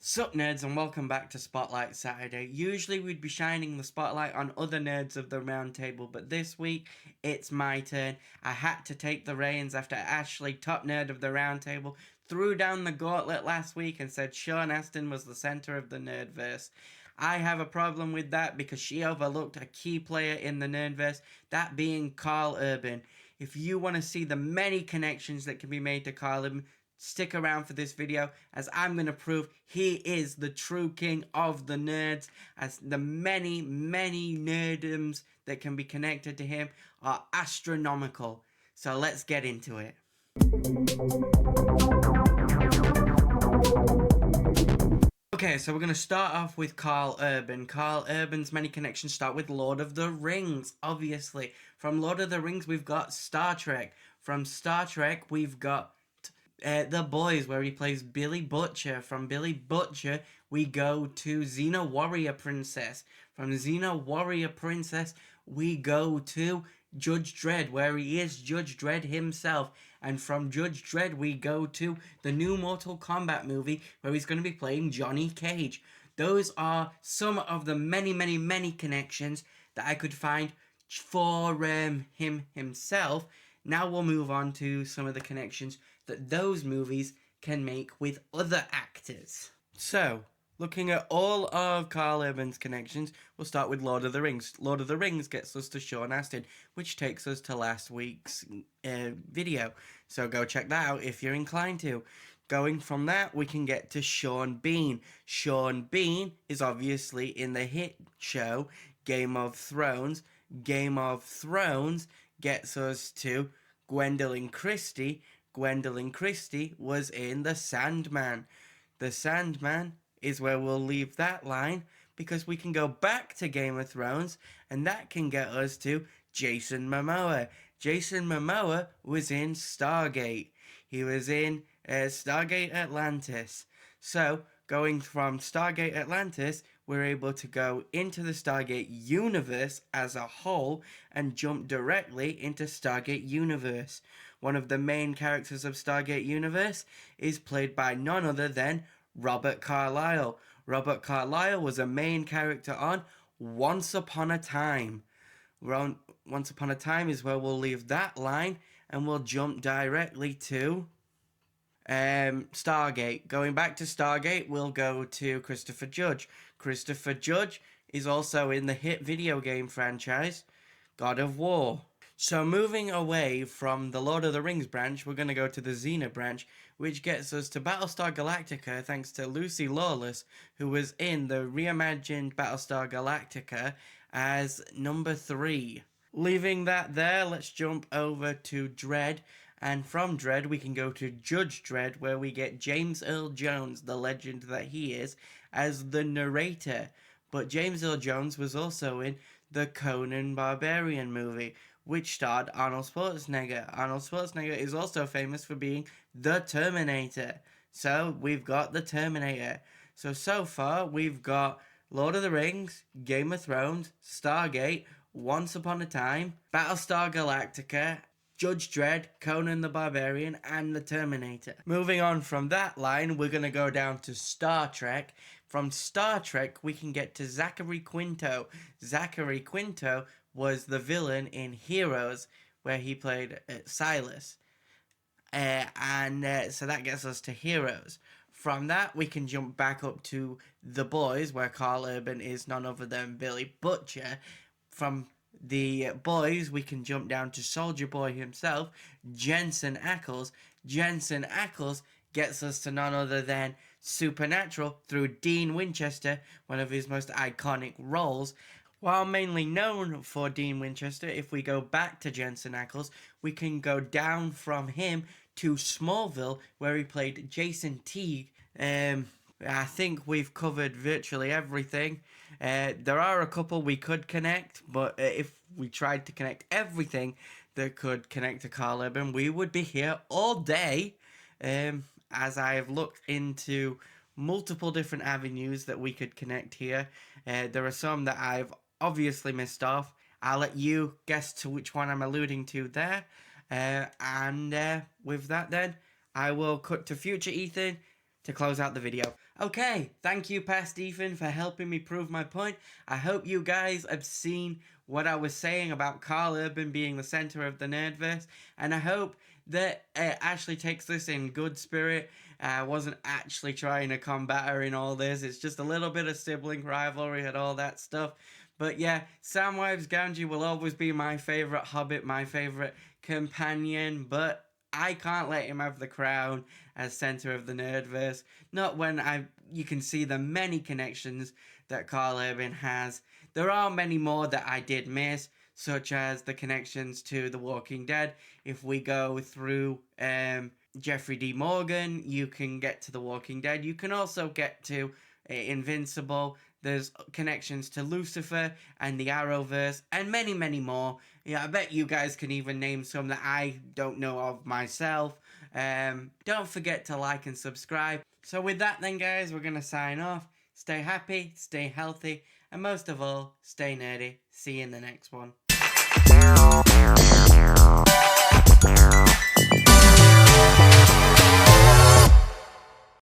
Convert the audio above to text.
Sup nerds, and welcome back to Spotlight Saturday. Usually we'd be shining the spotlight on other nerds of the round table, but this week it's my turn. I had to take the reins after Ashlea, top nerd of the round table, threw down the gauntlet last week and said Sean Astin was the center of the Nerdverse. I have a problem with that because she overlooked a key player in the Nerdverse, that being Karl Urban. If you want to see the many connections that can be made to Karl Urban, stick around for this video, as I'm going to prove he is the true king of the nerds, as the many nerdoms that can be connected to him are astronomical. So let's get into it. Okay, so we're going to start off with Karl Urban. Karl Urban's many connections start with Lord of the Rings, obviously. From Lord of the Rings, we've got Star Trek. From Star Trek, we've got The Boys, where he plays Billy Butcher. From Billy Butcher, we go to Xena Warrior Princess. From Xena Warrior Princess, we go to Judge Dredd, where he is Judge Dredd himself. And from Judge Dredd, we go to the new Mortal Kombat movie, where he's going to be playing Johnny Cage. Those are some of the many connections that I could find for him himself. Now we'll move on to some of the connections that those movies can make with other actors. So, looking at all of Karl Urban's connections, we'll start with Lord of the Rings. Lord of the Rings gets us to Sean Astin, which takes us to last week's video. So go check that out if you're inclined to. Going from that, we can get to Sean Bean. Sean Bean is obviously in the hit show Game of Thrones. Game of Thrones gets us to Gwendoline Christie. Gwendoline Christie was in The Sandman. The Sandman is where we'll leave that line, because we can go back to Game of Thrones, and that can get us to Jason Momoa. Jason Momoa was in Stargate. He was in Stargate Atlantis. So, going from Stargate Atlantis, we're able to go into the Stargate universe as a whole and jump directly into Stargate Universe. One of the main characters of Stargate Universe is played by none other than Robert Carlyle. Robert Carlyle was a main character on Once Upon a Time. Once Upon a Time is where we'll leave that line and we'll jump directly to Stargate. Going back to Stargate, we'll go to Christopher Judge. Christopher Judge is also in the hit video game franchise God of War. So moving away from the Lord of the Rings branch, we're going to go to the Xena branch, which gets us to Battlestar Galactica thanks to Lucy Lawless, who was in the reimagined Battlestar Galactica as number 3. Leaving that there, let's jump over to Dredd, and from Dredd we can go to Judge Dredd, where we get James Earl Jones, the legend that he is, as the narrator. But James Earl Jones was also in the Conan Barbarian movie, which starred Arnold Schwarzenegger. Arnold Schwarzenegger is also famous for being the Terminator. So we've got the Terminator. So far we've got Lord of the Rings, Game of Thrones, Stargate, Once Upon a Time, Battlestar Galactica, Judge Dredd, Conan the Barbarian, and the Terminator. Moving on from that line, we're going to go down to Star Trek. From Star Trek, we can get to Zachary Quinto. Zachary Quinto was the villain in Heroes, where he played Silas. So that gets us to Heroes. From that, we can jump back up to The Boys, where Karl Urban is none other than Billy Butcher. From The Boys, we can jump down to Soldier Boy himself, Jensen Ackles. Jensen Ackles gets us to none other than Supernatural through Dean Winchester, one of his most iconic roles. While mainly known for Dean Winchester, if we go back to Jensen Ackles, we can go down from him to Smallville, where he played Jason Teague. I think we've covered virtually everything. There are a couple we could connect, but if we tried to connect everything that could connect to Karl Urban, we would be here all day. As I have looked into multiple different avenues that we could connect here, there are some that I've obviously missed off. I'll let you guess to which one I'm alluding to there. With that then, I will cut to future Ethan to close out the video. Okay, thank you, Past Ethan, for helping me prove my point. I hope you guys have seen what I was saying about Karl Urban being the center of the Nerdverse, and I hope that Ashlea takes this in good spirit. I wasn't actually trying to combat her in all this. It's just a little bit of sibling rivalry and all that stuff. But yeah, Samwise Gamgee will always be my favorite Hobbit, my favorite companion, but I can't let him have the crown as center of the Nerdverse. Not when you can see the many connections that Karl Urban has. There are many more that I did miss, such as the connections to The Walking Dead. If we go through Jeffrey D. Morgan, you can get to The Walking Dead. You can also get to Invincible. There's connections to Lucifer and the Arrowverse and many, many more. Yeah, I bet you guys can even name some that I don't know of myself. Don't forget to like and subscribe. So with that then, guys, we're going to sign off. Stay happy, stay healthy, and most of all, stay nerdy. See you in the next one.